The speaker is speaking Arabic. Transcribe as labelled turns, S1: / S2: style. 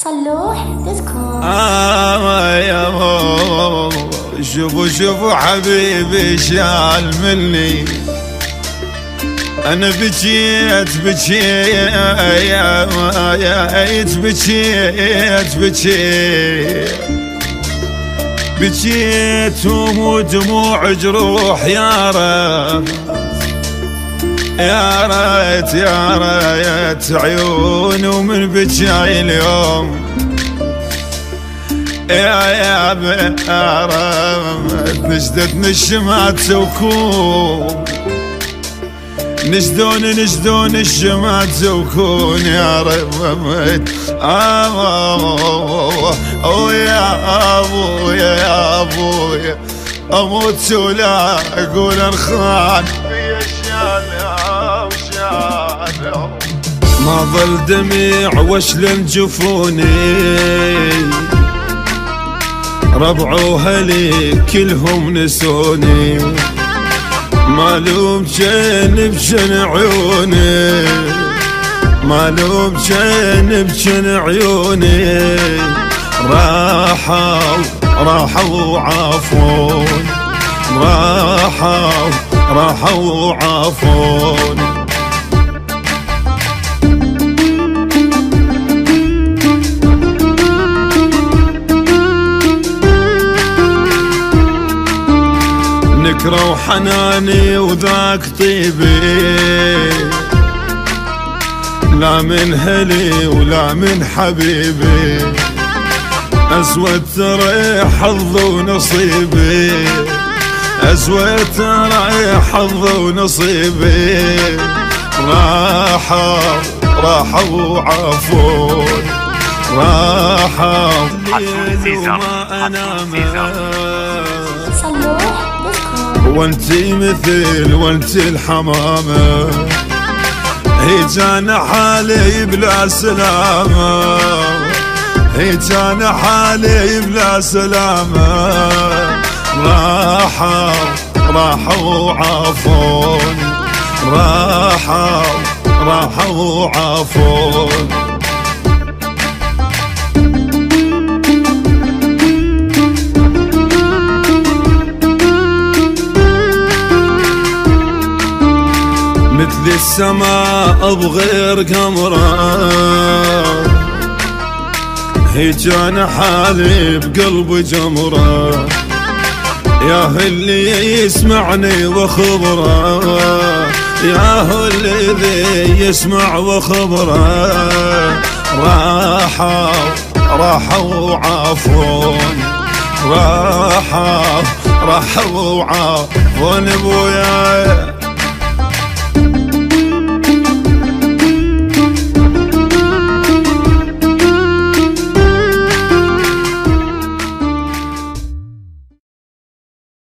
S1: صلوح ديسكو.
S2: يا ماما شوفوا حبيبي شال مني، أنا بكيت بكيت ودموع جروح. يا ريت عيون ومن بكاي اليوم. يا ريت نشدتني الشمات وكون، نشدون الشمات زوكون. يا رب يا ابويا اموت ولا اقول انخان في شال. ما ظل دميع واشلم جفوني، ربع وهلي كلهم نسوني. مالوم بجن عيوني، مالوم بجن عيوني. راحوا وعافون، راحوا وعافون. نكرة وحناني وذاك طيبي، لا من هلي ولا من حبيبي. أسود ترى حظ ونصيبي، أسود ترى حظ ونصيبي. راحوا وعافون، راحوا وما أنام. وانتي مثل وانتي الحمامة، هيجانا حالي بلا سلامة، هيجانا حالي بلا سلامة. راحوا وعافون، راحوا وعافون. مثل السماء بغير قمرة، هيجانا حالي بقلبي جمرة. يا اللي يسمعني وخبره، يا اللي يسمع وخبره. راحوا وعافون، راحوا وعافون. ابويا